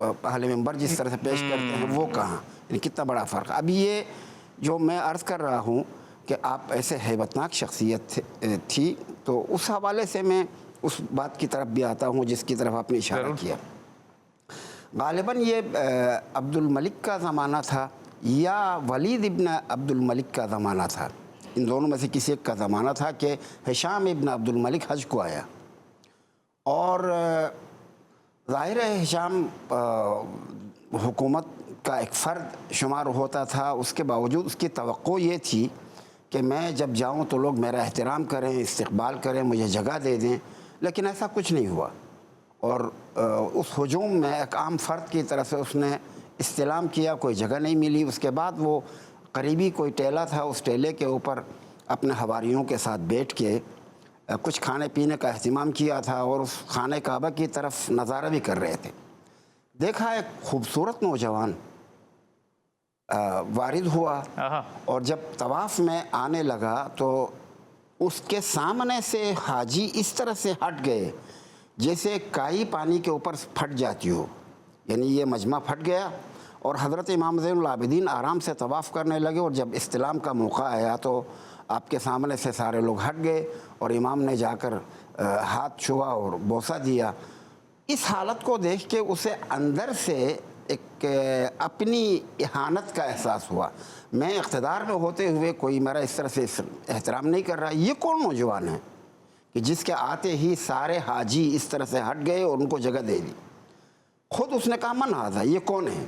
اہل منبر جس طرح سے پیش کرتے ہیں وہ کہاں، یعنی کتنا بڑا فرق۔ اب یہ جو میں عرض کر رہا ہوں کہ آپ ایسے ہیبتناک شخصیت تھی، تو اس حوالے سے میں اس بات کی طرف بھی آتا ہوں جس کی طرف آپ نے اشارہ کیا۔ غالباً یہ عبد الملک کا زمانہ تھا یا ولید ابن عبد الملک کا زمانہ تھا، ان دونوں میں سے کسی ایک کا زمانہ تھا کہ ہشام ابن عبد الملک حج کو آیا، اور ظاہر ہے ہشام حکومت کا ایک فرد شمار ہوتا تھا، اس کے باوجود اس کی توقع یہ تھی کہ میں جب جاؤں تو لوگ میرا احترام کریں، استقبال کریں، مجھے جگہ دے دیں، لیکن ایسا کچھ نہیں ہوا، اور اس ہجوم میں ایک عام فرد کی طرف سے اس نے استلام کیا، کوئی جگہ نہیں ملی۔ اس کے بعد وہ قریبی کوئی ٹیلا تھا، اس ٹیلے کے اوپر اپنے حواریوں کے ساتھ بیٹھ کے کچھ کھانے پینے کا اہتمام کیا تھا، اور اس خانہ کعبہ کی طرف نظارہ بھی کر رہے تھے۔ دیکھا ایک خوبصورت نوجوان وارد ہوا، اور جب طواف میں آنے لگا تو اس کے سامنے سے حاجی اس طرح سے ہٹ گئے جیسے کائی پانی کے اوپر پھٹ جاتی ہو، یعنی یہ مجمع پھٹ گیا، اور حضرت امام زین العابدین آرام سے طواف کرنے لگے، اور جب استلام کا موقع آیا تو آپ کے سامنے سے سارے لوگ ہٹ گئے، اور امام نے جا کر ہاتھ چھوا اور بوسہ دیا۔ اس حالت کو دیکھ کے اسے اندر سے ایک اپنی اہانت کا احساس ہوا، میں اقتدار میں ہوتے ہوئے کوئی میرا اس طرح سے احترام نہیں کر رہا، یہ کون نوجوان ہے کہ جس کے آتے ہی سارے حاجی اس طرح سے ہٹ گئے اور ان کو جگہ دے دی۔ خود اس نے کہا من ھذا، یہ کون ہے؟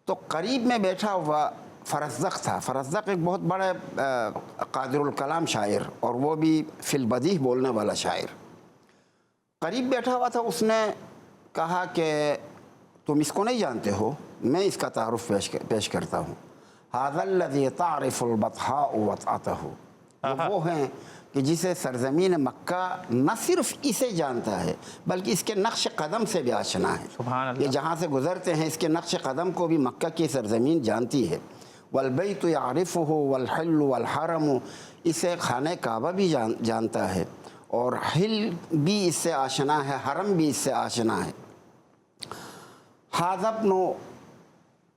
تو قریب میں بیٹھا ہوا فرزدق تھا۔ فرزدق ایک بہت بڑے قادر الکلام شاعر، اور وہ بھی فی البدیہہ بولنے والا شاعر، قریب بیٹھا ہوا تھا۔ اس نے کہا کہ تم اس کو نہیں جانتے ہو، میں اس کا تعارف پیش کرتا ہوں۔ ھذا الذی تعرف البطحاء وطأتہ، وہ ہیں کہ جسے سرزمین مکہ نہ صرف اسے جانتا ہے بلکہ اس کے نقش قدم سے بھی آشنا ہے۔ سبحان اللہ۔ یہ جہاں سے گزرتے ہیں اس کے نقش قدم کو بھی مکہ کی سرزمین جانتی ہے۔ والبیت یعرفہ والحل والحرم، اسے خانہ کعبہ بھی جانتا ہے، اور حل بھی اس سے آشنا ہے، حرم بھی اس سے آشنا ہے۔ ھذا ابن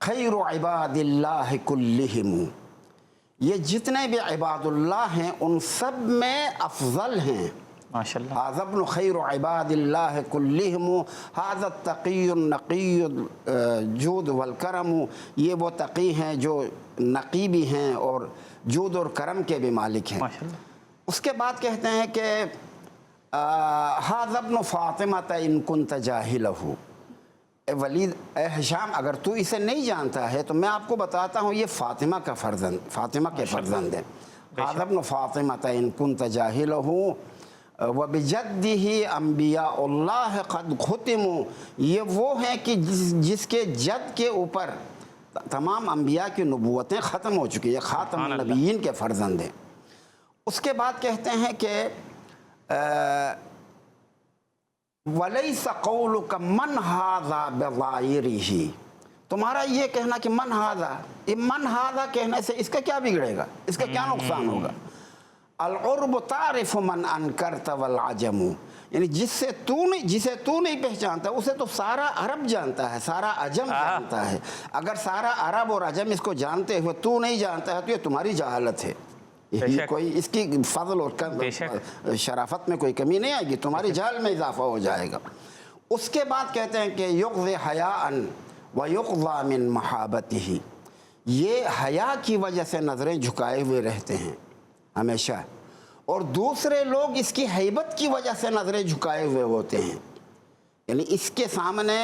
خیر عباد اللہ کلہم، یہ جتنے بھی عباد اللہ ہیں ان سب میں افضل ہیں۔ ماشاءاللہ۔ ھذا ابن خیر عباد اللہ کلہم ھذا التقی النقی الجود والکرم، یہ وہ تقی ہیں جو نقی بھی ہیں اور جود اور کرم کے بھی مالک ہیں۔ ماشاءاللہ۔ اس کے بعد کہتے ہیں کہ ھذا ابن فاطمہ ان کنت جاہلہ، اے ولید، اے ہشام، اگر تو اسے نہیں جانتا ہے تو میں آپ کو بتاتا ہوں، یہ فاطمہ کا فرزند، فاطمہ کے فرزند ہیں۔ ھذا ابن فاطمہ ان کنت جاہلہ وبجدہ انبیاء اللہ قد ختموا، یہ وہ ہیں کہ جس کے جد کے اوپر تمام انبیاء کی نبوتیں ختم ہو چکی ہیں، خاتم النبیین کے فرزند ہیں۔ اس کے بعد کہتے ہیں کہ وَلَيْسَ قَوْلُكَ مَنْ هَذَا بِظَاہِرِهِ، تمہارا یہ کہنا کہ من ھذا، یہ من ھذا کہنے سے اس کا کیا بگڑے گا، اس کا کیا نقصان ہوگا؟ العرب تعرف من انکرت والعجم، یعنی جسے تو نہیں پہچانتا اسے تو سارا عرب جانتا ہے، سارا عجم جانتا ہے۔ اگر سارا عرب اور عجم اس کو جانتے ہوئے تو نہیں جانتا ہے تو یہ تمہاری جہالت ہے، یہ کوئی اس کی فضل اور شرافت میں کوئی کمی نہیں آئے گی، تمہاری جہل میں اضافہ ہو جائے گا۔ اس کے بعد کہتے ہیں کہ یغض حیاء ویغضى من محابتہ، یہ حیا کی وجہ سے نظریں جھکائے ہوئے رہتے ہیں ہمیشہ، اور دوسرے لوگ اس کی ہیبت کی وجہ سے نظریں جھکائے ہوئے ہوتے ہیں، یعنی اس کے سامنے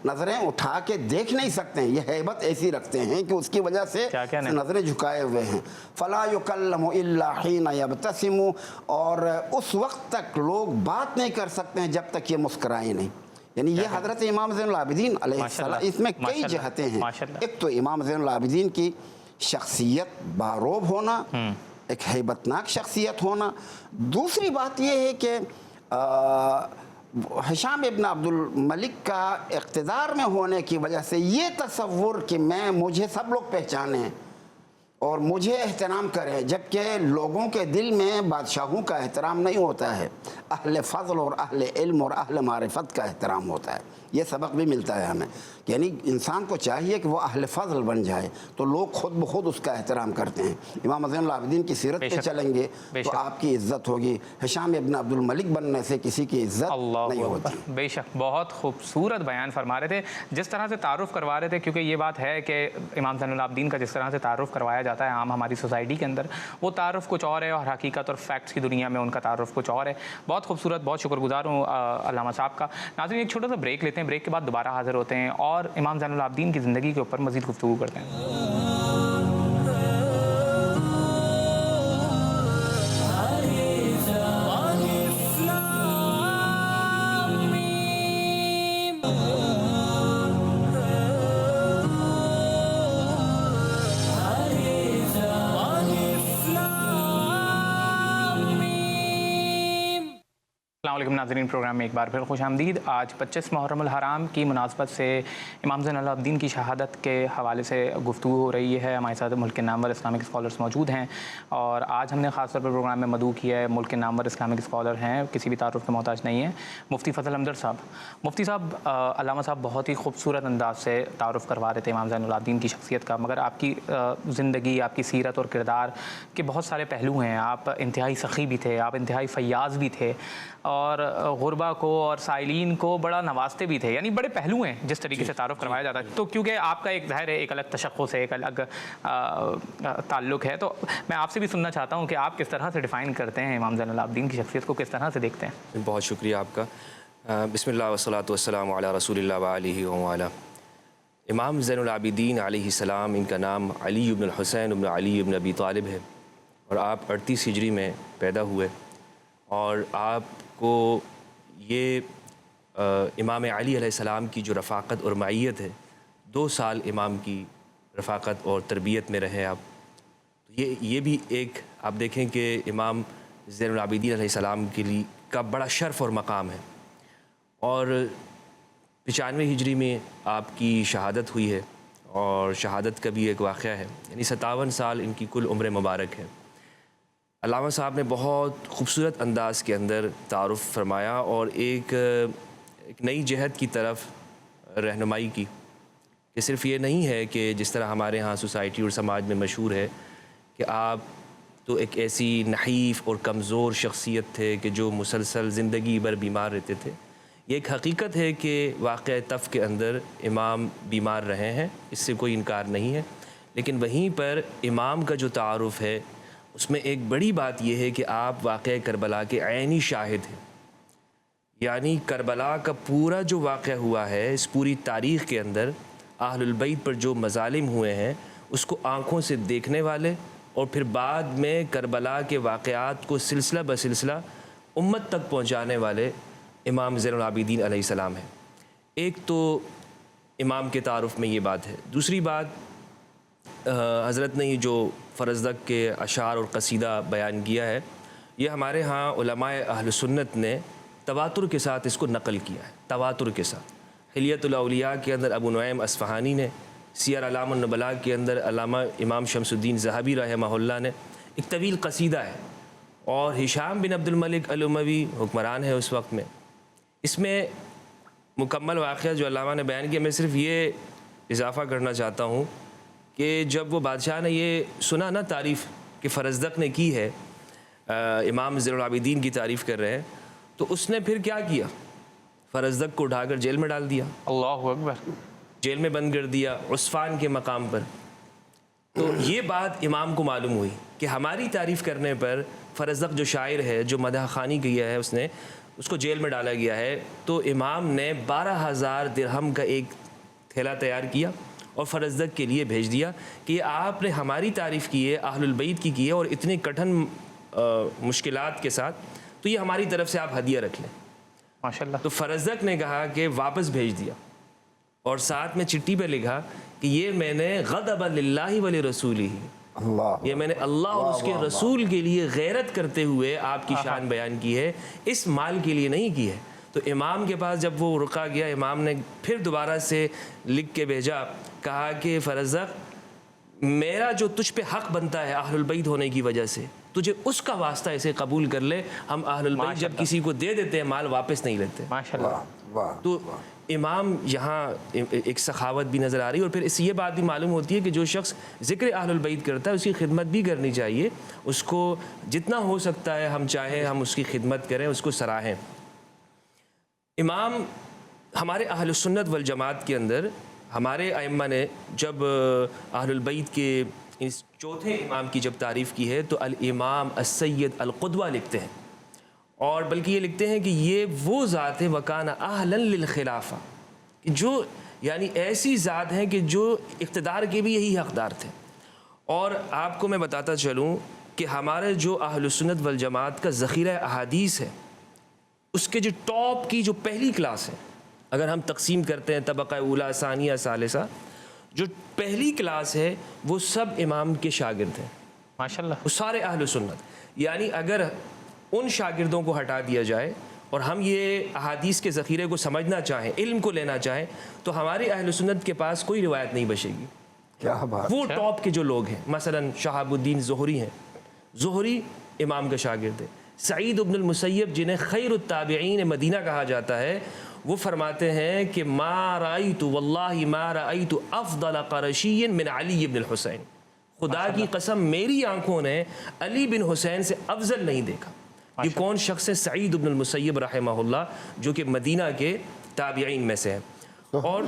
نظریں اٹھا کے دیکھ نہیں سکتے ہیں، یہ ہیبت ایسی رکھتے ہیں کہ اس کی وجہ سے نظریں جھکائے ہوئے ہیں۔ فلا یکلم الا حین یبتسم، اور اس وقت تک لوگ بات نہیں کر سکتے ہیں جب تک یہ مسکرائے نہیں، یعنی یہ حضرت امام زین العابدین علیہ السلام، اس میں کئی جہتیں ہیں۔ ایک تو امام زین العابدین کی شخصیت باروب ہونا، ایک ہیبتناک شخصیت ہونا، دوسری بات یہ ہے کہ ہشام ابن عبد الملک کا اقتدار میں ہونے کی وجہ سے یہ تصور کہ مجھے سب لوگ پہچانے ہیں، اور مجھے احترام کریں، جبکہ لوگوں کے دل میں بادشاہوں کا احترام نہیں ہوتا ہے، اہل فضل اور اہل علم اور اہل معرفت کا احترام ہوتا ہے۔ یہ سبق بھی ملتا ہے ہمیں، یعنی انسان کو چاہیے کہ وہ اہل فضل بن جائے تو لوگ خود بخود اس کا احترام کرتے ہیں۔ امام زین العابدین کی سیرت پہ چلیں گے تو آپ کی عزت ہوگی، ہشام ابن عبد الملک بننے سے کسی کی عزت نہیں ہوتی۔ بے شک بہت خوبصورت بیان فرما رہے تھے، جس طرح سے تعارف کروا رہے تھے، کیونکہ یہ بات ہے کہ امام زین العابدین کا جس طرح سے تعارف کروایا جاتا ہے عام ہماری سوسائٹی کے اندر، وہ تعارف کچھ اور ہے اور حقیقت اور فیکٹس کی دنیا میں ان کا تعارف کچھ اور ہے۔ بہت خوبصورت، بہت شکر گزار ہوں علامہ صاحب کا۔ ناظرین ایک چھوٹا سا بریک لیتے ہیں، بریک کے بعد دوبارہ حاضر ہوتے ہیں اور امام زین العابدین کی زندگی کے اوپر مزید گفتگو کرتے ہیں۔ السلام علیکم ناظرین، پروگرام میں ایک بار پھر خوش آمدید۔ آج 25 محرم الحرام کی مناسبت سے امام زین العابدین کی شہادت کے حوالے سے گفتگو ہو رہی ہے۔ ہمارے ساتھ ملک کے نامور اسلامک اسکالرس موجود ہیں اور آج ہم نے خاص طور پر پروگرام میں مدعو کیا ہے، ملک کے نامور اسلامک اسکالر ہیں، کسی بھی تعارف کے محتاج نہیں ہیں، مفتی فضل ہمدرد صاحب۔ مفتی صاحب، علامہ صاحب بہت ہی خوبصورت انداز سے تعارف کروا رہے تھے امام زین العابدین کی شخصیت کا، مگر آپ کی زندگی، آپ کی سیرت اور کردار کے بہت سارے پہلو ہیں۔ آپ انتہائی سخی بھی تھے، آپ انتہائی فیاض بھی تھے اور غربا کو اور سائلین کو بڑا نوازتے بھی تھے، یعنی بڑے پہلو ہیں جس طریقے سے تعارف کروایا جاتا ہے۔ تو کیونکہ آپ کا ایک ظاہر ہے ایک الگ تشخص ہے، ایک الگ تعلق ہے، تو میں آپ سے بھی سننا چاہتا ہوں کہ آپ کس طرح سے ڈیفائن کرتے ہیں امام زین العابدین کی شخصیت کو، کس طرح سے دیکھتے ہیں؟ بہت شکریہ آپ کا۔ بسم اللہ والصلاۃ والسلام علی رسول اللہ وآلہ وآلہ۔ امام زین العابدین علیہ السلام، ان کا نام علی بن الحسین بن علی بن ابی طالب ہے اور آپ 38 ہجری میں پیدا ہوئے، اور آپ کو یہ امام علی علیہ السلام کی جو رفاقت اور معیت ہے، 2 سال امام کی رفاقت اور تربیت میں رہے آپ۔ یہ بھی ایک آپ دیکھیں کہ امام زین العابدین علیہ السلام کے لیے کا بڑا شرف اور مقام ہے، اور 95 ہجری میں آپ کی شہادت ہوئی ہے، اور شہادت کا بھی ایک واقعہ ہے، یعنی 57 سال ان کی کل عمر مبارک ہے۔ علامہ صاحب نے بہت خوبصورت انداز کے اندر تعارف فرمایا اور ایک نئی جہت کی طرف رہنمائی کی، کہ صرف یہ نہیں ہے کہ جس طرح ہمارے ہاں سوسائٹی اور سماج میں مشہور ہے کہ آپ تو ایک ایسی نحیف اور کمزور شخصیت تھے کہ جو مسلسل زندگی بھر بیمار رہتے تھے۔ یہ ایک حقیقت ہے کہ واقعہ طف کے اندر امام بیمار رہے ہیں، اس سے کوئی انکار نہیں ہے، لیکن وہیں پر امام کا جو تعارف ہے اس میں ایک بڑی بات یہ ہے کہ آپ واقعہ کربلا کے عینی شاہد ہیں، یعنی کربلا کا پورا جو واقعہ ہوا ہے، اس پوری تاریخ کے اندر اہل البیت پر جو مظالم ہوئے ہیں اس کو آنکھوں سے دیکھنے والے، اور پھر بعد میں کربلا کے واقعات کو سلسلہ بسلسلہ امت تک پہنچانے والے امام زین العابدین علیہ السلام ہیں۔ ایک تو امام کے تعارف میں یہ بات ہے۔ دوسری بات، حضرت نے یہ جو فرزدق کے اشعار اور قصیدہ بیان کیا ہے، یہ ہمارے ہاں علماء اہل سنت نے تواتر کے ساتھ اس کو نقل کیا ہے، تواتر کے ساتھ۔ حلیۃ الاولیاء کے اندر ابو نعیم اصفہانی نے، سیر اعلام النبلاء کے اندر علامہ امام شمس الدین ذہبی رحمہ اللہ نے ایک طویل قصیدہ ہے، اور ہشام بن عبد الملک الاموی حکمران ہے اس وقت میں۔ اس میں مکمل واقعہ جو علامہ نے بیان کیا، میں صرف یہ اضافہ کرنا چاہتا ہوں کہ جب وہ بادشاہ نے یہ سنا نا تعریف کہ فرزدق نے کی ہے، امام زین العابدین کی تعریف کر رہے ہیں، تو اس نے پھر کیا کیا؟ فرزدق کو اٹھا کر جیل میں ڈال دیا، اللہ اکبر، جیل میں بند کر دیا عثفان کے مقام پر۔ تو یہ بات امام کو معلوم ہوئی کہ ہماری تعریف کرنے پر فرزدق جو شاعر ہے، جو مدح خوانی کیا ہے، اس کو جیل میں ڈالا گیا ہے۔ تو امام نے 12,000 درہم کا ایک تھیلا تیار کیا اور فرزدق کے لیے بھیج دیا کہ یہ آپ نے ہماری تعریف کی ہے، اہل البیت کی ہے، اور اتنے کٹھن مشکلات کے ساتھ، تو یہ ہماری طرف سے آپ ہدیہ رکھ لیں۔ ماشاءاللہ۔ تو فرزدق نے کہا کہ واپس بھیج دیا، اور ساتھ میں چٹھی پہ لکھا کہ یہ میں نے غضبا للہ ولرسولہ، یہ میں نے اللہ اور اس کے رسول کے لیے غیرت کرتے ہوئے آپ کی شان بیان کی ہے، اس مال کے لیے نہیں کی ہے۔ تو امام کے پاس جب وہ رکا گیا، امام نے پھر دوبارہ سے لکھ کے بھیجا، کہا کہ فرزدق میرا جو تجھ پہ حق بنتا ہے اہل البیت ہونے کی وجہ سے، تجھے اس کا واسطہ اسے قبول کر لے. ہم اہل البیت جب کسی کو دے دیتے ہیں مال واپس نہیں لیتے. ماشاءاللہ. تو امام یہاں ایک سخاوت بھی نظر آ رہی ہے. اور پھر اس یہ بات بھی معلوم ہوتی ہے کہ جو شخص ذکر اہل البیت کرتا ہے اس کی خدمت بھی کرنی چاہیے. اس کو جتنا ہو سکتا ہے ہم چاہیں ہم اس کی خدمت کریں، اس کو سراہیں. امام ہمارے اہل السنت والجماعت کے اندر ہمارے ائمہ نے جب اہل البیت کے اس چوتھے امام کی جب تعریف کی ہے تو الامام السید القدوہ لکھتے ہیں، اور بلکہ یہ لکھتے ہیں کہ یہ وہ ذات ہے وکان اہلا للخلافہ، جو یعنی ایسی ذات ہیں کہ جو اقتدار کے بھی یہی حقدار تھے. اور آپ کو میں بتاتا چلوں کہ ہمارے جو اہل السنت والجماعت کا ذخیرہ احادیث ہے اس کے جو ٹاپ کی جو پہلی کلاس ہے، اگر ہم تقسیم کرتے ہیں طبقہ اولا ثانیہ ثالثہ، جو پہلی کلاس ہے وہ سب امام کے شاگرد ہیں ماشاءاللہ. وہ سارے اہل سنت. یعنی اگر ان شاگردوں کو ہٹا دیا جائے اور ہم یہ احادیث کے ذخیرے کو سمجھنا چاہیں، علم کو لینا چاہیں، تو ہمارے اہل سنت کے پاس کوئی روایت نہیں بچے گی. کیا بات. وہ ٹاپ کے جو لوگ ہیں، مثلا شہاب الدین زہری ہیں، زہری امام کا شاگرد ہے. سعید ابن المسیب جنہیں خیر التابعین مدینہ کہا جاتا ہے، وہ فرماتے ہیں کہ ما رأیت واللہ ما رأیت افضل قرشی من علی بن الحسین، خدا کی قسم میری آنکھوں نے علی بن حسین سے افضل نہیں دیکھا. یہ کون شخص ہے؟ سعید ابن المسیب رحمہ اللہ، جو کہ مدینہ کے تابعین میں سے ہیں. اور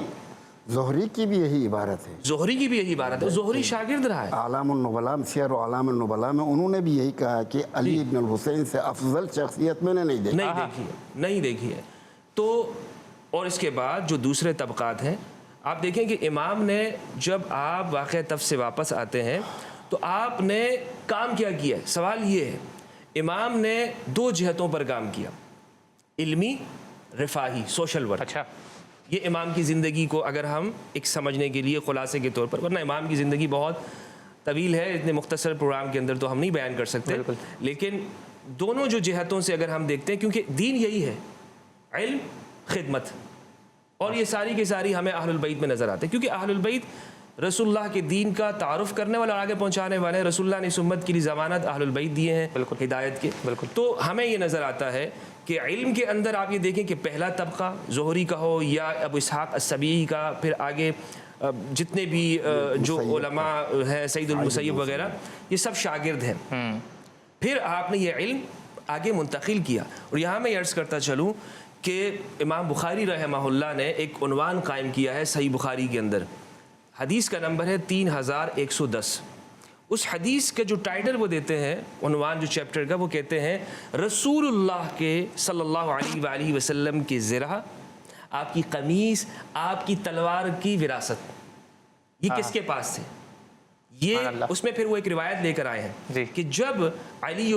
زہری کی بھی یہی عبارت ہے. زہری کی بھی یہی عبارت ہے. زہری شاگرد رہا ہے. اعلام النبلاء، سیر و اعلام النبلاء میں انہوں نے بھی یہی کہا کہ علی ابن الحسین سے افضل شخصیت میں نے نہیں دیکھی. نہیں دیکھی ہے. تو اور اس کے بعد جو دوسرے طبقات ہیں، آپ دیکھیں کہ امام نے جب آپ واقعہ تف سے واپس آتے ہیں تو آپ نے کام کیا کیا ہے. سوال یہ ہے، امام نے دو جہتوں پر کام کیا، علمی، رفاہی، سوشل ورک. اچھا. یہ امام کی زندگی کو اگر ہم ایک سمجھنے کے لیے خلاصے کے طور پر، ورنہ امام کی زندگی بہت طویل ہے، اتنے مختصر پروگرام کے اندر تو ہم نہیں بیان کر سکتے، لیکن دونوں جو جہتوں سے اگر ہم دیکھتے ہیں، کیونکہ دین یہی ہے، علم، خدمت، اور یہ ساری کی ساری ہمیں اہل البیت میں نظر آتے ہیں. کیونکہ اہل البیت رسول اللہ کے دین کا تعارف کرنے والے اور آگے پہنچانے والے ہیں. رسول اللہ نے اس امت کے لیے ضمانت اہل البیت دیے ہیں ہدایت کے. تو ہمیں یہ نظر آتا ہے کہ علم کے اندر آپ یہ دیکھیں کہ پہلا طبقہ زہری کا ہو یا ابو اسحاق السبیعی کا، پھر آگے جتنے بھی جو علماء ہیں سعید المسیب وغیرہ، یہ سب شاگرد ہیں. پھر آپ نے یہ علم آگے منتقل کیا. اور یہاں میں عرض کرتا چلوں کہ امام بخاری رحمہ اللہ نے ایک عنوان قائم کیا ہے صحیح بخاری کے اندر. حدیث کا نمبر ہے 3110. اس حدیث کا جو ٹائٹل وہ دیتے ہیں، عنوان جو چیپٹر کا، وہ کہتے ہیں رسول اللہ کے صلی اللہ علیہ وآلہ وسلم کی زرہ، آپ کی قمیص، آپ کی تلوار کی وراثت، یہ کس کے پاس تھے؟ یہ اس میں پھر وہ ایک روایت لے کر آئے ہیں کہ جب علی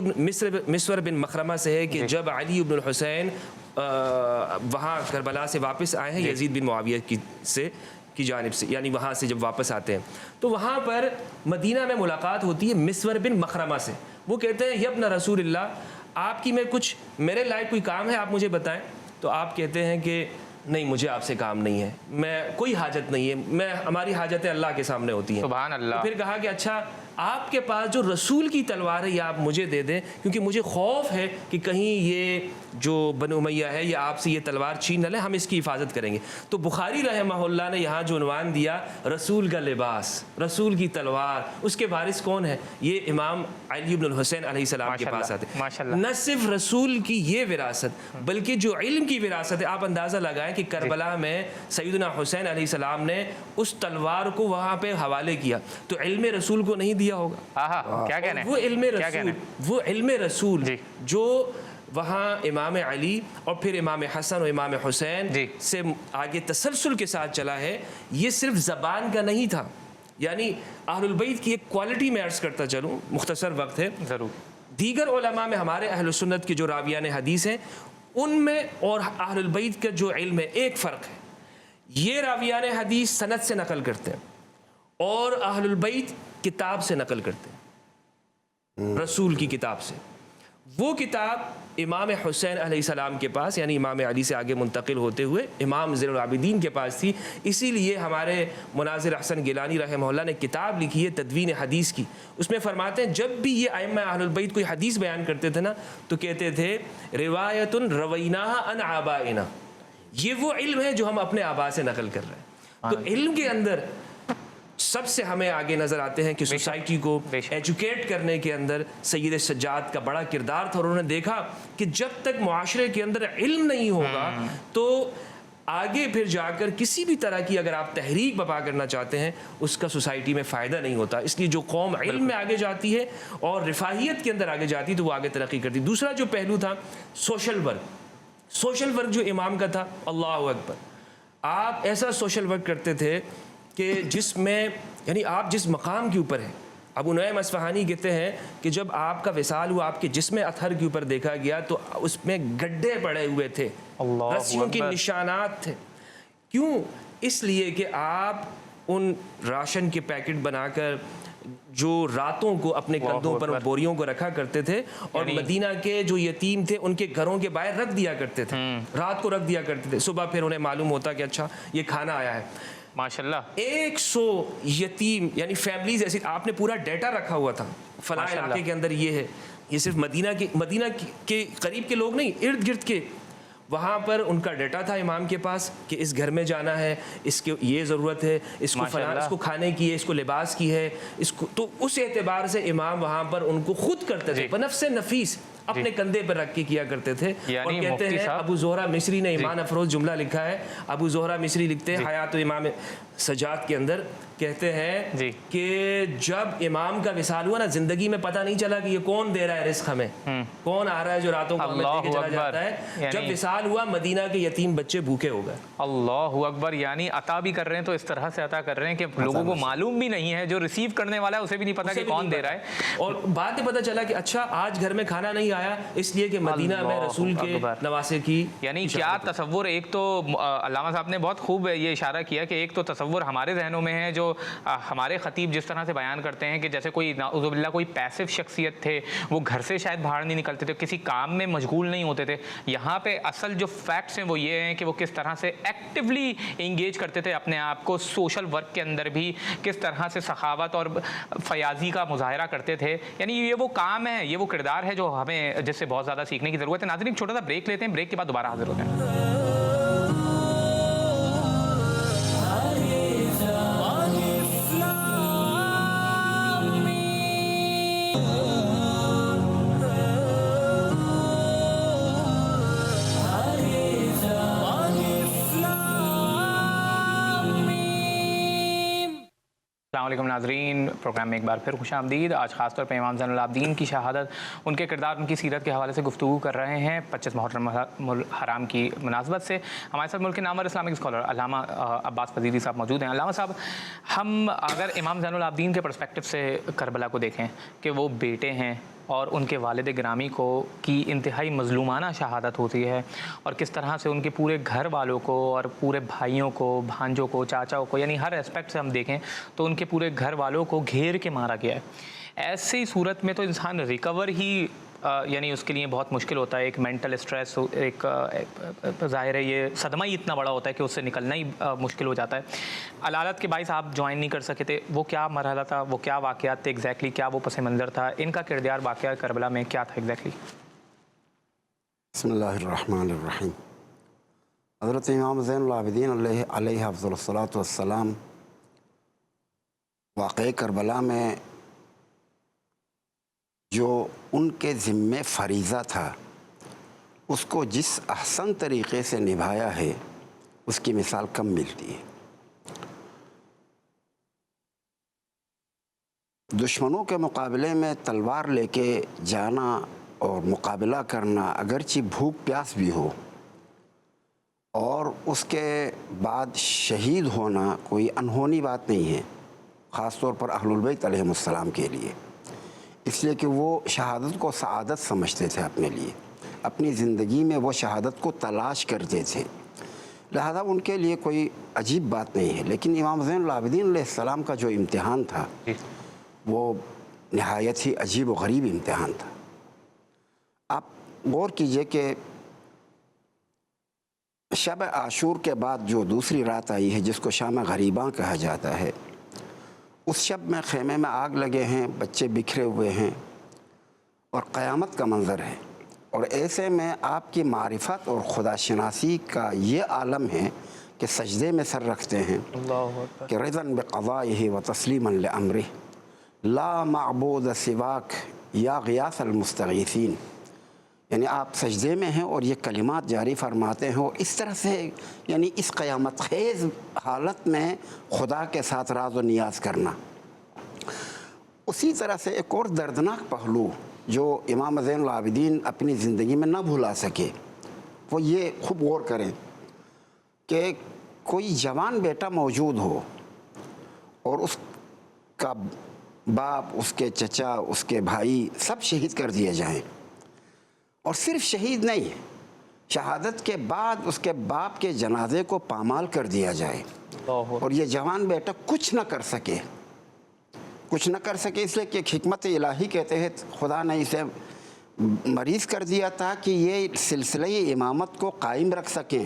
مسور بن مخرمہ سے ہے کہ جب علی بن الحسین وہاں کربلا سے واپس آئے ہیں یزید بن معاویہ کی جانب سے، یعنی وہاں سے جب واپس آتے ہیں تو وہاں پر مدینہ میں ملاقات ہوتی ہے مسور بن مخرمہ سے. وہ کہتے ہیں یبن رسول اللہ، آپ کی میں کچھ میرے لائق کوئی کام ہے، آپ مجھے بتائیں. تو آپ کہتے ہیں کہ نہیں، مجھے آپ سے کام نہیں ہے، میں کوئی حاجت نہیں ہے، ہماری حاجتیں اللہ کے سامنے ہوتی ہیں. سبحان اللہ. پھر کہا کہ اچھا آپ کے پاس جو رسول کی تلوار ہے یہ آپ مجھے دے دیں، کیونکہ مجھے خوف ہے کہ کہیں یہ جو بنو امیہ ہے یہ آپ سے یہ تلوار چھین نہ لے، ہم اس کی حفاظت کریں گے. تو بخاری رحمہ اللہ نے یہاں جو عنوان دیا رسول کا لباس، رسول کی تلوار، اس کے وارث کون ہے؟ یہ امام علی بن الحسین علیہ السلام کے پاس آتے. نہ صرف رسول کی یہ وراثت بلکہ جو علم کی وراثت ہے. آپ اندازہ لگائیں کہ کربلا میں سیدنا حسین علیہ السلام نے اس تلوار کو وہاں پہ حوالے کیا، تو علم رسول کو نہیں دیا ہوگا. کیا کہنا ہے؟ وہ علم رسول جو وہاں امام علی اور پھر امام حسن اور امام حسین سے آگے تسلسل کے ساتھ چلا ہے، یہ صرف زبان کا نہیں تھا. یعنی اہل البیت کی ایک کوالٹی میں عرض کرتا چلوں، مختصر وقت ہے، ضرور. دیگر علماء میں ہمارے اہل سنت کے جو راویان حدیث ہیں ان میں اور اہل البیت کا جو علم ہے ایک فرق ہے. یہ راویان حدیث سند سے نقل کرتے ہیں اور اہل البیت کتاب سے نقل کرتے ہیں، رسول کی کتاب سے. وہ کتاب امام حسین علیہ السلام کے پاس یعنی امام علی سے آگے منتقل ہوتے ہوئے امام زین العابدین کے پاس تھی. اسی لیے ہمارے مناظر احسن گیلانی رحمہ اللہ نے کتاب لکھی ہے تدوین حدیث کی. اس میں فرماتے ہیں جب بھی یہ ائمہ اہل البیت کوئی حدیث بیان کرتے تھے نا تو کہتے تھے روایت رویناها عن آبائنا. یہ وہ علم ہے جو ہم اپنے آبا سے نقل کر رہے ہیں. تو علم کے اندر سب سے ہمیں آگے نظر آتے ہیں کہ سوسائٹی کو ایجوکیٹ کرنے کے اندر سید سجاد کا بڑا کردار تھا. اور انہوں نے دیکھا کہ جب تک معاشرے کے اندر علم نہیں ہوگا تو آگے پھر جا کر کسی بھی طرح کی اگر آپ تحریک برپا کرنا چاہتے ہیں اس کا سوسائٹی میں فائدہ نہیں ہوتا. اس لیے جو قوم علم میں آگے جاتی ہے اور رفاہیت کے اندر آگے جاتی ہے تو وہ آگے ترقی کرتی. دوسرا جو پہلو تھا سوشل ورک. سوشل ورک جو امام کا تھا اللہ اکبر. آپ ایسا سوشل ورک کرتے تھے کہ جس میں یعنی آپ جس مقام کے اوپر ہیں. ابو نعیم اصفہانی کہتے ہیں کہ جب آپ کا وصال ہوا آپ کے جسم اطہر کے اوپر دیکھا گیا تو اس میں گڈھے پڑے ہوئے تھے, رسیوں کے نشانات تھے. کیوں؟ اس لیے کہ آپ ان راشن کے پیکٹ بنا کر جو راتوں کو اپنے کندھوں پر بوریوں کو رکھا کرتے تھے اور مدینہ کے جو یتیم تھے ان کے گھروں کے باہر رکھ دیا کرتے تھے, رات کو رکھ دیا کرتے تھے. صبح پھر انہیں معلوم ہوتا کہ اچھا یہ کھانا آیا ہے. ماشاءاللہ 100 یتیم یعنی فیملیز ایسی. آپ نے پورا ڈیٹا رکھا ہوا تھا فلاں علاقے کے اندر یہ ہے. یہ صرف مدینہ کے قریب کے لوگ نہیں, ارد گرد کے وہاں پر ان کا ڈیٹا تھا امام کے پاس کہ اس گھر میں جانا ہے, اس کے یہ ضرورت ہے, اس کو فلاں اس کو کھانے کی ہے, اس کو لباس کی ہے, اس کو. تو اس اعتبار سے امام وہاں پر ان کو خود کرتے تھے بنفس نفیس اپنے کندھے پر رکھ کے کیا کرتے تھے. اور کہتے ہیں ابو زہرہ مصری نے ایمان افروز جملہ لکھا ہے. ابو زہرہ مصری لکھتے ہیں حیات امام سجاد کے اندر کہتے ہیں کہ جب امام کا وصال ہوا نا زندگی میں پتہ نہیں چلا کہ یہ کون دے رہا ہے رزق ہمیں, کون آ رہا ہے جو راتوں کو ہمیں دے کے چلا جاتا ہے. جب وصال ہوا مدینہ کے یتیم بچے بھوکے ہو گئے. اللہ اکبر. یعنی عطا بھی کر رہے ہیں تو اس طرح سے عطا کر رہے ہیں کہ لوگوں کو معلوم بھی نہیں ہے, جو ریسیو کرنے والا ہے اسے بھی نہیں پتا کہ کون دے رہا ہے. اور بعد میں پتہ چلا کہ اچھا آج گھر میں کھانا نہیں آیا اس لیے کہ مدینہ میں رسول کے نواسے کی. یعنی کیا تصور. ایک تو علامہ صاحب نے بہت خوب یہ اشارہ کیا کہ ایک تو تصور ہمارے ذہنوں میں ہے جو ہمارے خطیب جس طرح سے بیان کرتے ہیں کہ جیسے کوئی نعوذ باللہ کوئی پیسو شخصیت تھے, وہ گھر سے شاید باہر نہیں نکلتے تھے, کسی کام میں مشغول نہیں ہوتے تھے. یہاں پہ اصل جو فیکٹس ہیں وہ یہ ہیں کہ وہ کس طرح سے ایکٹیولی انگیج کرتے تھے اپنے آپ کو سوشل ورک کے اندر بھی, کس طرح سے سخاوت اور فیاضی کا مظاہرہ کرتے تھے. یعنی یہ وہ کام ہے, یہ وہ کردار ہے جو ہمیں جس سے بہت زیادہ سیکھنے کی ضرورت ہے. ناظرین ایک چھوٹا سا بریک لیتے ہیں, بریک کے بعد دوبارہ حاضر ہوتے ہیں. السلام علیکم ناظرین, پروگرام میں ایک بار پھر خوش آمدید. آج خاص طور پہ امام زین العابدین کی شہادت, ان کے کردار, ان کی سیرت کے حوالے سے گفتگو کر رہے ہیں 25 محرم حرام کی مناسبت سے. ہمارے ساتھ ملک کے نامور اسلامک اسکالر علامہ عباس فضیلی صاحب موجود ہیں. علامہ صاحب, ہم اگر امام زین العابدین کے پرسپیکٹو سے کربلا کو دیکھیں کہ وہ بیٹے ہیں اور ان کے والد گرامی کی انتہائی مظلومانہ شہادت ہوتی ہے, اور کس طرح سے ان کے پورے گھر والوں کو اور پورے بھائیوں کو, بھانجوں کو, چاچاؤں کو, یعنی ہر اسپیکٹ سے ہم دیکھیں تو ان کے پورے گھر والوں کو گھیر کے مارا گیا ہے. ایسی صورت میں تو انسان ریکور ہی یعنی اس کے لیے بہت مشکل ہوتا ہے. ایک مینٹل اسٹریس, ایک ظاہر ہے یہ صدمہ ہی اتنا بڑا ہوتا ہے کہ اس سے نکلنا ہی مشکل ہو جاتا ہے. علالت کے باعث آپ جوائن نہیں کر سکے تھے, وہ کیا مرحلہ تھا, وہ کیا واقعات تھے ایگزیکٹلی, کیا وہ پس منظر تھا, ان کا کردار واقعہ کربلا میں کیا تھا ایگزیکٹلی؟ بسم اللہ الرحمن الرحیم. حضرت امام زین العابدین علیہ افضل الصلاۃ والسلام واقعہ کربلا میں جو ان کے ذمے فریضہ تھا اس کو جس احسن طریقے سے نبھایا ہے اس کی مثال کم ملتی ہے. دشمنوں کے مقابلے میں تلوار لے کے جانا اور مقابلہ کرنا اگرچہ بھوک پیاس بھی ہو, اور اس کے بعد شہید ہونا کوئی انہونی بات نہیں ہے, خاص طور پر اہل البیت علیہم السلام کے لیے, اس لیے کہ وہ شہادت کو سعادت سمجھتے تھے اپنے لیے, اپنی زندگی میں وہ شہادت کو تلاش کرتے تھے, لہذا ان کے لیے کوئی عجیب بات نہیں ہے. لیکن امام زین العابدین علیہ السلام کا جو امتحان تھا وہ نہایت ہی عجیب و غریب امتحان تھا. آپ غور کیجئے کہ شب عاشور کے بعد جو دوسری رات آئی ہے جس کو شام غریباں کہا جاتا ہے، اس شب میں خیمے میں آگ لگے ہیں، بچے بکھرے ہوئے ہیں اور قیامت کا منظر ہے، اور ایسے میں آپ کی معرفت اور خدا شناسی کا یہ عالم ہے کہ سجدے میں سر رکھتے ہیں کہ رضاً بقضائہ و تسلیما لامرہ لا معبود سواک یا غیاث المستغیثین، یعنی آپ سجدے میں ہیں اور یہ کلمات جاری فرماتے ہیں، اور اس طرح سے یعنی اس قیامت خیز حالت میں خدا کے ساتھ راز و نیاز کرنا۔ اسی طرح سے ایک اور دردناک پہلو جو امام زین العابدین اپنی زندگی میں نہ بھلا سکے، وہ یہ خوب غور کریں کہ کوئی جوان بیٹا موجود ہو اور اس کا باپ، اس کے چچا، اس کے بھائی سب شہید کر دیے جائیں، اور صرف شہید نہیں، شہادت کے بعد اس کے باپ کے جنازے کو پامال کر دیا جائے، اور یہ جوان بیٹا کچھ نہ کر سکے اس لیے کہ ایک حکمت الہی کے تحت خدا نے اسے مریض کر دیا تھا کہ یہ سلسلہ امامت کو قائم رکھ سکیں،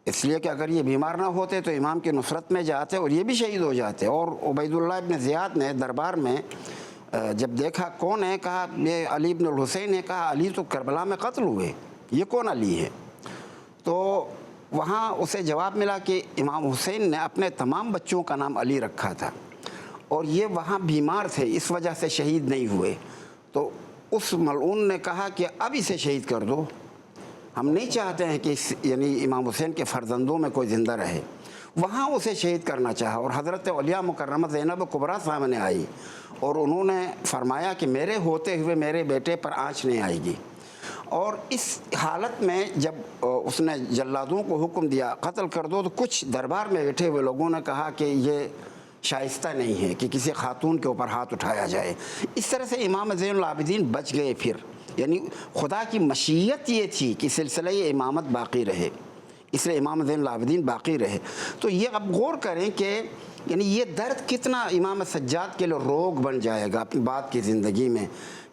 اس لیے کہ اگر یہ بیمار نہ ہوتے تو امام کی نصرت میں جاتے اور یہ بھی شہید ہو جاتے۔ اور عبید اللہ ابن زیاد نے دربار میں جب دیکھا کون ہے، کہا یہ علی ابن الحسین نے، کہا علی تو کربلا میں قتل ہوئے، یہ کون علی ہے؟ تو وہاں اسے جواب ملا کہ امام حسین نے اپنے تمام بچوں کا نام علی رکھا تھا اور یہ وہاں بیمار تھے اس وجہ سے شہید نہیں ہوئے۔ تو اس ملعون نے کہا کہ اب اسے شہید کر دو، ہم نہیں چاہتے ہیں کہ یعنی امام حسین کے فرزندوں میں کوئی زندہ رہے۔ وہاں اسے شہید کرنا چاہا، اور حضرت علیہ مکرمہ زینب کبریٰ سامنے آئی اور انہوں نے فرمایا کہ میرے ہوتے ہوئے میرے بیٹے پر آنچ نہیں آئے گی۔ اور اس حالت میں جب اس نے جلادوں کو حکم دیا قتل کر دو، تو کچھ دربار میں بیٹھے ہوئے لوگوں نے کہا کہ یہ شائستہ نہیں ہے کہ کسی خاتون کے اوپر ہاتھ اٹھایا جائے۔ اس طرح سے امام زین العابدین بچ گئے۔ پھر یعنی خدا کی مشیت یہ تھی کہ سلسلہ امامت باقی رہے، اس لیے امام زین العابدین باقی رہے۔ تو یہ اب غور کریں کہ یعنی یہ درد کتنا امام سجاد کے لیے روگ بن جائے گا اپنی بعد کی زندگی میں،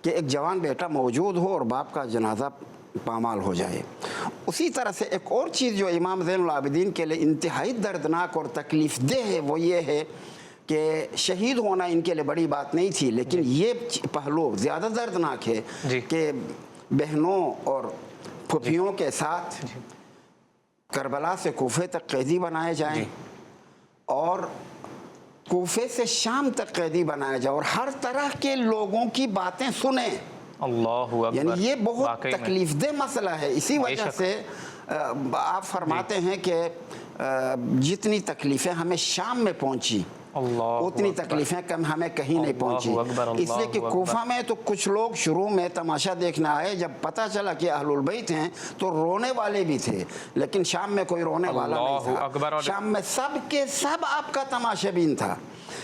کہ ایک جوان بیٹا موجود ہو اور باپ کا جنازہ پامال ہو جائے۔ اسی طرح سے ایک اور چیز جو امام زین العابدین کے لیے انتہائی دردناک اور تکلیف دہ ہے وہ یہ ہے کہ شہید ہونا ان کے لیے بڑی بات نہیں تھی، لیکن یہ پہلو زیادہ دردناک ہے کہ بہنوں اور پھوپھیوں کے ساتھ کربلا سے کوفے تک قیدی بنائے جائیں اور کوفے سے شام تک قیدی بنایا جائے اور ہر طرح کے لوگوں کی باتیں سنیں۔ اللہ اکبر، یعنی یہ بہت تکلیف دہ مسئلہ ہے۔ اسی وجہ سے آپ فرماتے ہیں کہ جتنی تکلیفیں ہمیں شام میں پہنچی اتنی تکلیفیں کم ہمیں کہیں نہیں پہنچی، اس لیے کہ کوفہ میں تو کچھ لوگ شروع میں تماشا دیکھنے آئے، جب پتہ چلا کہ اہل البیت ہیں تو رونے والے بھی تھے، لیکن شام میں کوئی رونے والا نہیں تھا، شام میں سب کے سب آپ کا تماشا بین تھا۔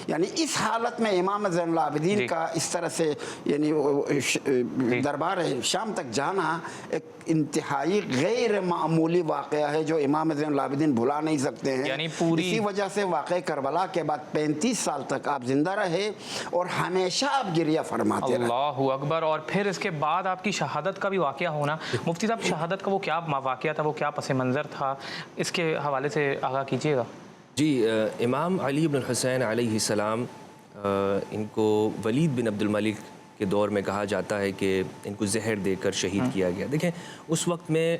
یعنی اس حالت میں امام زین العابدین کا اس طرح سے یعنی دربار شام تک جانا ایک انتہائی غیر معمولی واقعہ ہے جو امام زین العابدین بھلا نہیں سکتے ہیں۔ یعنی اسی وجہ سے واقع کربلا کے بعد 35 سال تک آپ زندہ رہے اور ہمیشہ آپ گریہ فرماتے رہے۔ اللہ اکبر۔ اور پھر اس کے بعد آپ کی شہادت کا بھی واقعہ ہونا، مفتی صاحب شہادت کا وہ کیا واقعہ تھا، وہ کیا پس منظر تھا، اس کے حوالے سے آگاہ کیجیے گا۔ جی، امام علی بن الحسین علیہ السلام، ان کو ولید بن عبد الملک کے دور میں کہا جاتا ہے کہ ان کو زہر دے کر شہید کیا گیا۔ دیکھیں اس وقت میں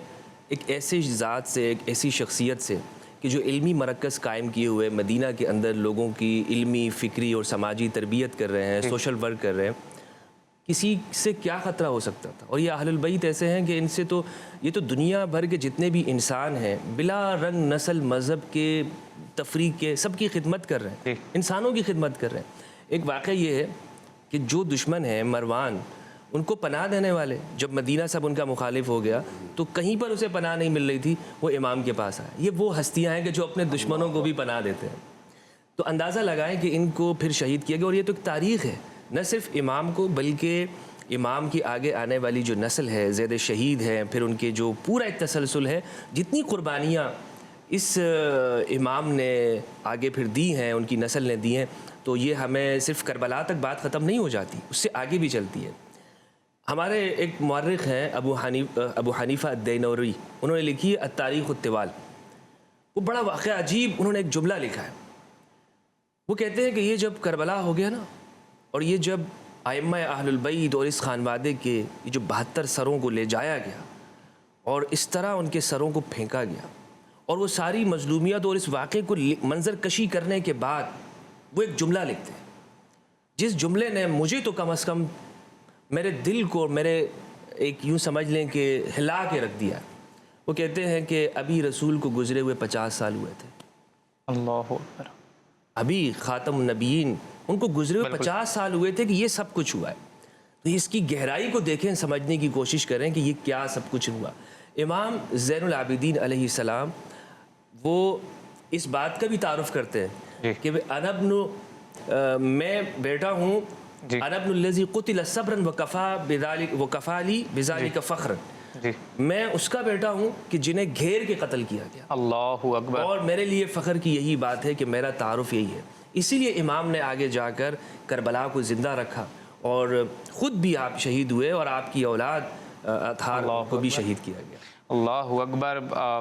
ایک ایسے ذات سے، ایک ایسی شخصیت سے کہ جو علمی مرکز قائم کیے ہوئے مدینہ کے اندر لوگوں کی علمی، فکری اور سماجی تربیت کر رہے ہیں، سوشل ورک کر رہے ہیں، کسی سے کیا خطرہ ہو سکتا تھا؟ اور یہ اہل البیت ایسے ہیں کہ ان سے تو یہ تو دنیا بھر کے جتنے بھی انسان ہیں بلا رنگ، نسل، مذہب کے، تفریق کے، سب کی خدمت کر رہے ہیں، انسانوں کی خدمت کر رہے ہیں۔ ایک واقعہ یہ ہے کہ جو دشمن ہیں مروان، ان کو پناہ دینے والے، جب مدینہ سب ان کا مخالف ہو گیا تو کہیں پر اسے پناہ نہیں مل رہی تھی، وہ امام کے پاس آیا۔ یہ وہ ہستیاں ہیں کہ جو اپنے دشمنوں کو بھی پناہ دیتے ہیں۔ تو اندازہ لگائیں کہ ان کو پھر شہید کیا گیا، اور یہ تو ایک تاریخ ہے، نہ صرف امام کو بلکہ امام کی آگے آنے والی جو نسل ہے، زید شہید ہیں، پھر ان کے جو پورا ایک تسلسل ہے، جتنی قربانیاں اس امام نے آگے پھر دی ہیں، ان کی نسل نے دی ہیں، تو یہ ہمیں صرف کربلا تک بات ختم نہیں ہو جاتی، اس سے آگے بھی چلتی ہے۔ ہمارے ایک مورخ ہیں ابو حنیفہ الدینوری، انہوں نے لکھی ہے التاریخ الطوال. وہ بڑا واقعہ عجیب، انہوں نے ایک جملہ لکھا ہے. وہ کہتے ہیں کہ یہ جب کربلا ہو گیا نا، اور یہ جب ائمہ اہل البیت اور اس خانوادے کے یہ جو 72 سروں کو لے جایا گیا اور اس طرح ان کے سروں کو پھینکا گیا، اور وہ ساری مظلومیت اور اس واقعے کو منظر کشی کرنے کے بعد وہ ایک جملہ لکھتے ہیں، جس جملے نے مجھے تو کم از کم میرے دل کو، میرے ایک یوں سمجھ لیں کہ ہلا کے رکھ دیا. وہ کہتے ہیں کہ ابھی رسول کو گزرے ہوئے 50 سال ہوئے تھے. اللہ اکبر. ابھی خاتم النبیین ان کو گزرے ہوئے 50 سال ہوئے تھے کہ یہ سب کچھ ہوا ہے. تو اس کی گہرائی کو دیکھیں، سمجھنے کی کوشش کریں کہ یہ کیا سب کچھ ہوا. امام زین العابدین علیہ السلام وہ اس بات کا بھی تعارف کرتے ہیں کہ انا ابن، میں بیٹا ہوں، انا ابن الذی قتل صبرا وکفا لی بذلک فخرا، میں اس کا بیٹا ہوں کہ جنہیں گھیر کے قتل کیا گیا. اللہ اکبر. اور میرے لیے فخر کی یہی بات ہے کہ میرا تعارف یہی ہے. اسی لیے امام نے آگے جا کر کربلا کو زندہ رکھا، اور خود بھی آپ شہید ہوئے اور آپ کی اولاد اطہار کو بھی شہید کیا گیا. اللہ اکبر.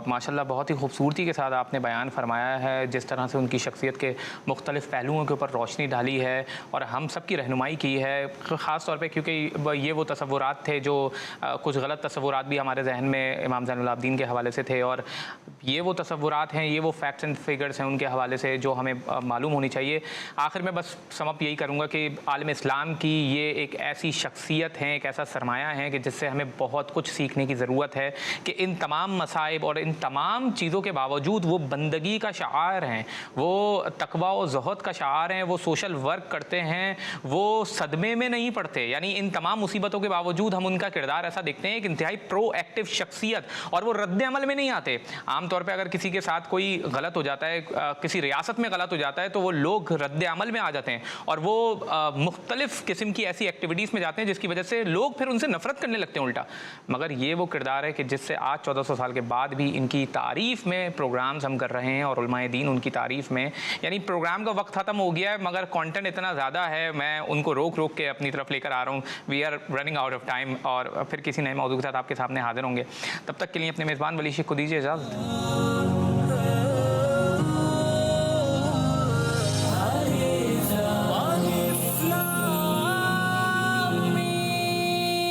ماشاءاللہ بہت ہی خوبصورتی کے ساتھ آپ نے بیان فرمایا ہے، جس طرح سے ان کی شخصیت کے مختلف پہلوؤں کے اوپر روشنی ڈالی ہے اور ہم سب کی رہنمائی کی ہے، خاص طور پہ کیونکہ یہ وہ تصورات تھے جو کچھ غلط تصورات بھی ہمارے ذہن میں امام زین العابدین کے حوالے سے تھے، اور یہ وہ تصورات ہیں، یہ وہ فیکٹس اینڈ فگرز ہیں ان کے حوالے سے جو ہمیں معلوم ہونی چاہیے. آخر میں بس سم اپ یہی کروں گا کہ عالم اسلام کی یہ ایک ایسی شخصیت ہے، ایک ایسا سرمایہ ہے کہ جس سے ہمیں بہت کچھ سیکھنے کی ضرورت ہے کہ ان تمام مصائب اور ان تمام چیزوں کے باوجود وہ بندگی کا شعار ہیں، وہ تقوی و زہد کا شعار ہیں، وہ سوشل ورک کرتے ہیں، وہ صدمے میں نہیں پڑتے. یعنی ان تمام مصیبتوں کے باوجود ہم ان کا کردار ایسا دیکھتے ہیں کہ انتہائی پرو ایکٹیو شخصیت، اور وہ رد عمل میں نہیں آتے. عام طور پہ اگر کسی کے ساتھ کوئی غلط ہو جاتا ہے، کسی ریاست میں غلط ہو جاتا ہے، تو وہ لوگ رد عمل میں آ جاتے ہیں اور وہ مختلف قسم کی ایسی ایکٹیویٹیز میں جاتے ہیں جس کی وجہ سے لوگ پھر ان سے نفرت کرنے لگتے ہیں الٹا. مگر یہ وہ کردار ہے کہ جس سے آج 1400 سال کے بعد بھی ان کی تعریف میں پروگرامز ہم کر رہے ہیں، اور علماء دین ان کی تعریف میں، یعنی پروگرام کا وقت ختم ہو گیا ہے مگر کانٹینٹ اتنا زیادہ ہے، میں ان کو روک کے اپنی طرف لے کر آ رہا ہوں. We are running out of time, اور پھر کسی نئے موضوع کے ساتھ آپ کے سامنے حاضر ہوں گے. تب تک کے لیے اپنے میزبان ولی شیخ کو دیجیے اجازت.